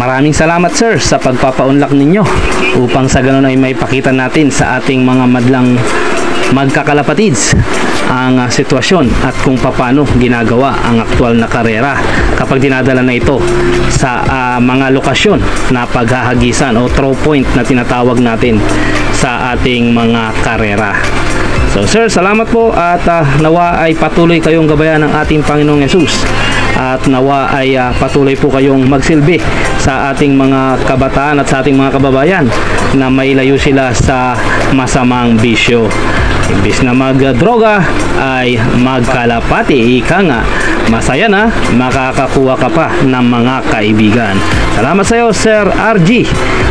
Maraming salamat sir sa pagpapaunlak ninyo upang sa ganun ay may pakita natin sa ating mga madlang magkakalapatids ang sitwasyon at kung paano ginagawa ang aktual na karera kapag dinadala na ito sa mga lokasyon na paghahagisan o throw point na tinatawag natin sa ating mga karera. So sir, salamat po at nawa ay patuloy kayong gabayan ng ating Panginoong Hesus at nawa ay patuloy po kayong magsilbi sa ating mga kabataan at sa ating mga kababayan na mailayo sila sa masamang bisyo. Imbis na magdroga ay magkalapati. Ika nga, masaya na, makakakuha ka pa ng mga kaibigan. Salamat sa iyo, Sir RG.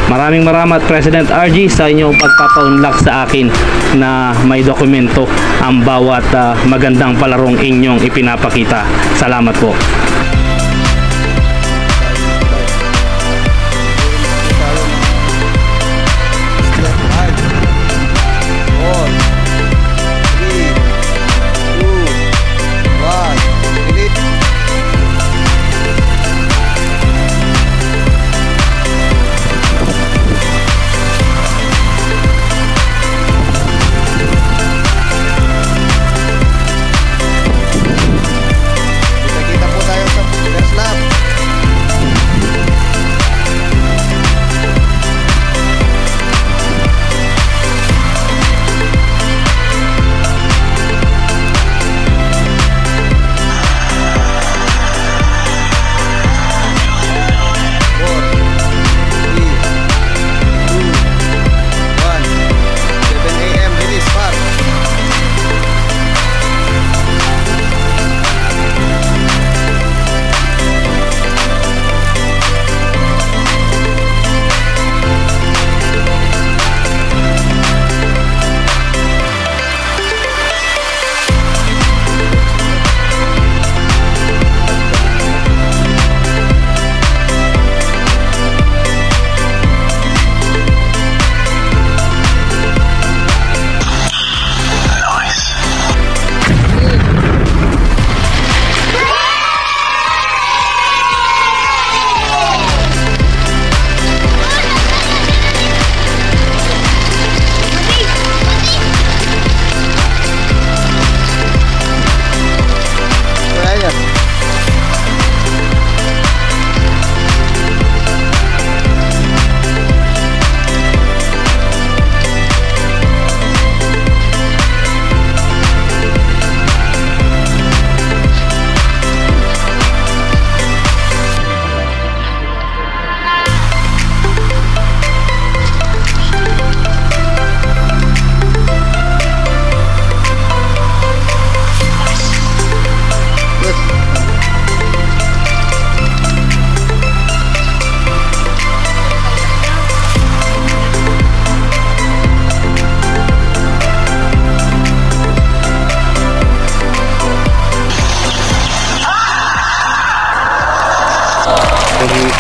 Maraming President RG sa inyong pagpapaunlak sa akin na may dokumento ang bawat magandang palarong inyong ipinapakita. Salamat po.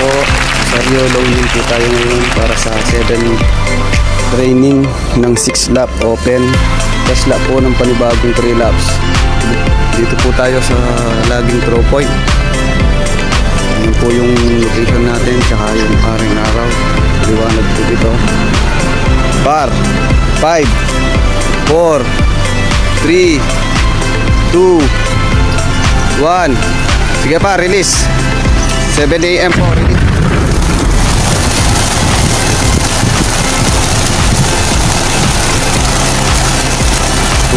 po, Sario Longin po tayo ngayon para sa 7 training ng 6 lap open. First lap po ng panibagong 3 laps. Dito po tayo sa laging throw point. Yan po yung location natin, tsaka yung aring araw. Liwanag po dito. Par 5 4 3 2 1. Sige pa, release. 7 AM po, release.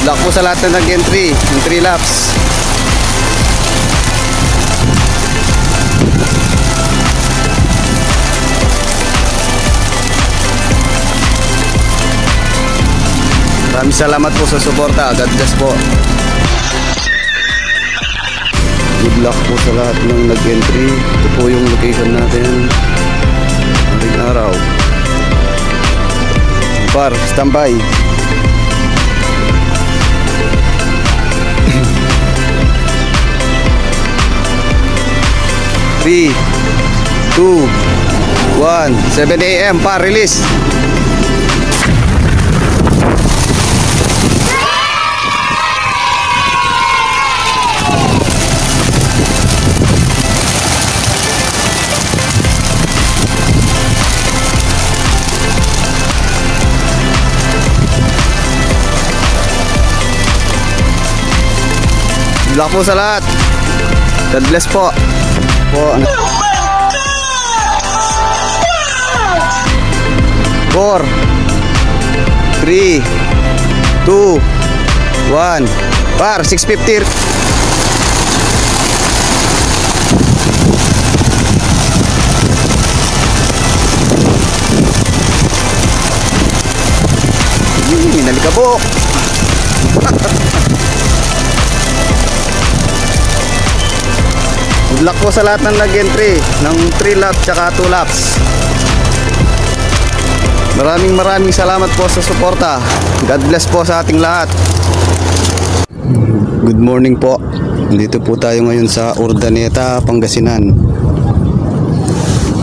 Good luck po sa lahat na nag-entry yung 3 laps. Maraming salamat po sa suporta. God bless po. Good luck po sa lahat ng nag-entry. Ito po yung location natin. Maring araw. Par, standby. Three, 2, 1. 7 AM par, release. Good luck po sa lahat. God bless po. Four, 3, 2, 1. Par, 650. Nalikabok. Good luck po sa lahat ng nag-entry ng 3 laps tsaka 2 laps. Maraming salamat po sa suporta. God bless po sa ating lahat. Good morning po. Dito po tayo ngayon sa Urdaneta, Pangasinan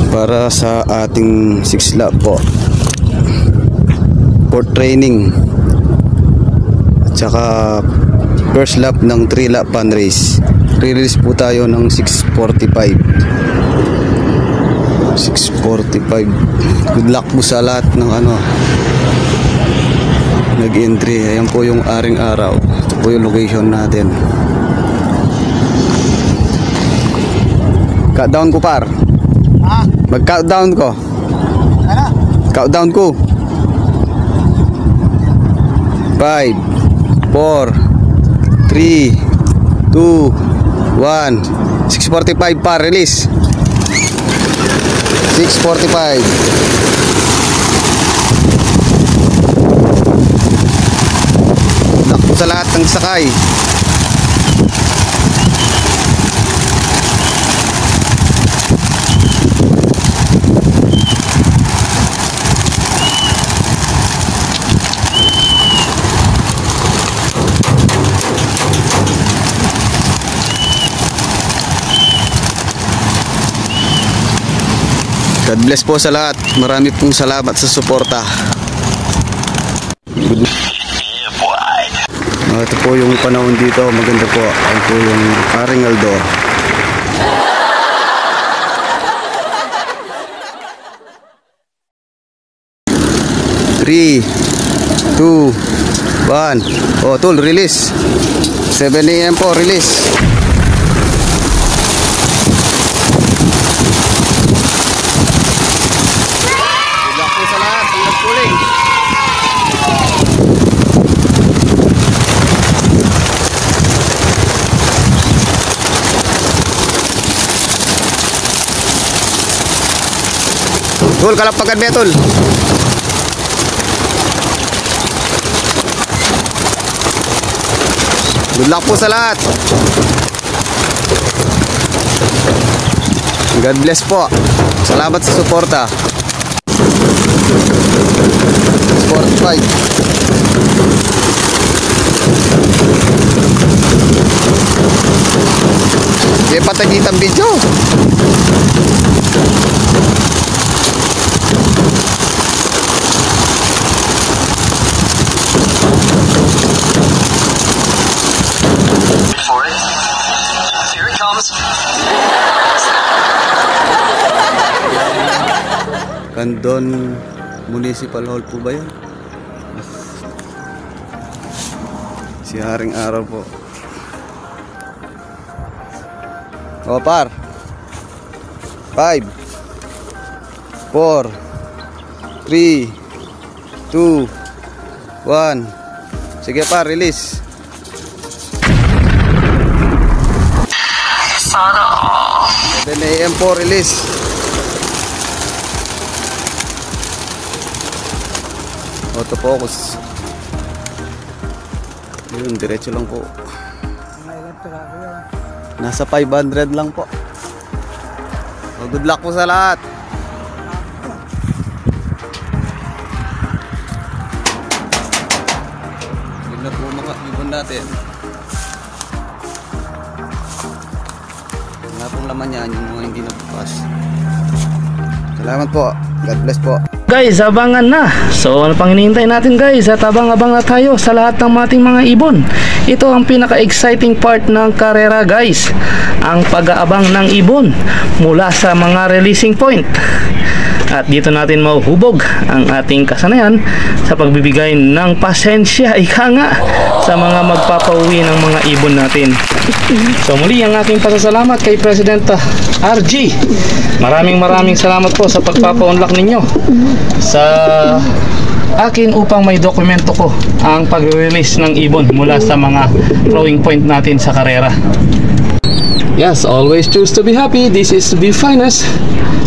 para sa ating 6 lap po for training at saka first lap ng 3 lap fun race. Release po tayo ng 6:45. Good luck po sa lahat ng nag-entry. Ayan po yung aring araw. Ito po yung location natin. Countdown ko, par. Mag-countdown ko. Countdown ko. 5, 4, 3, 2, 1. 6:45 par, release. 6:45. Nakpo sa lahat ng sakay. God bless po sa lahat. Marami pong salamat sa suporta. Ito po yung panahon dito. Maganda po. Ito po yung Aring Aldo. Three, 2, 1. Oh, tol, release. 7 AM po, release. Tol, kalapagan mo, tol. Good luck po sa lahat. God bless po. Salamat sa suporta. 45. Di patagit ang video. Candon Municipal Hall po ba yun? Si Haring Araw po. O par, 5, 4, 3, 2, 1. Sige par, release. Sana 7 AM po, release. Autofocus. Yun, diretso lang po. Nasa 500 lang po. So, good luck po sa lahat. Yun na po mga ibon natin. Wala pong laman yan, yung mga hindi nabukas. Salamat po. God bless po. Guys, abangan na. So ano pang hinihintay natin guys? At abang-abang na tayo sa lahat ng ating mga ibon. Ito ang pinaka-exciting part ng karera guys. Ang pag-aabang ng ibon mula sa mga releasing point. At dito natin mauhubog ang ating kasanayan sa pagbibigay ng pasensya, ika nga, sa mga magpapauwi ng mga ibon natin. So muli ang aking pasasalamat kay President RG. Maraming salamat po sa pagpapa-unlock ninyo sa akin upang may dokumento ko ang pag-release ng ibon mula sa mga throwing point natin sa karera. Yes, always choose to be happy. This is to be finest,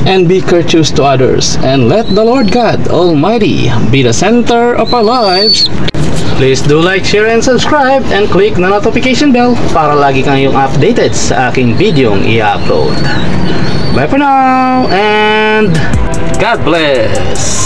and be courteous to others, and let the Lord God Almighty be the center of our lives. Please do like, share, and subscribe, and click the notification bell para lagi kayong updated sa aking videong i-upload. Bye for now, and God bless!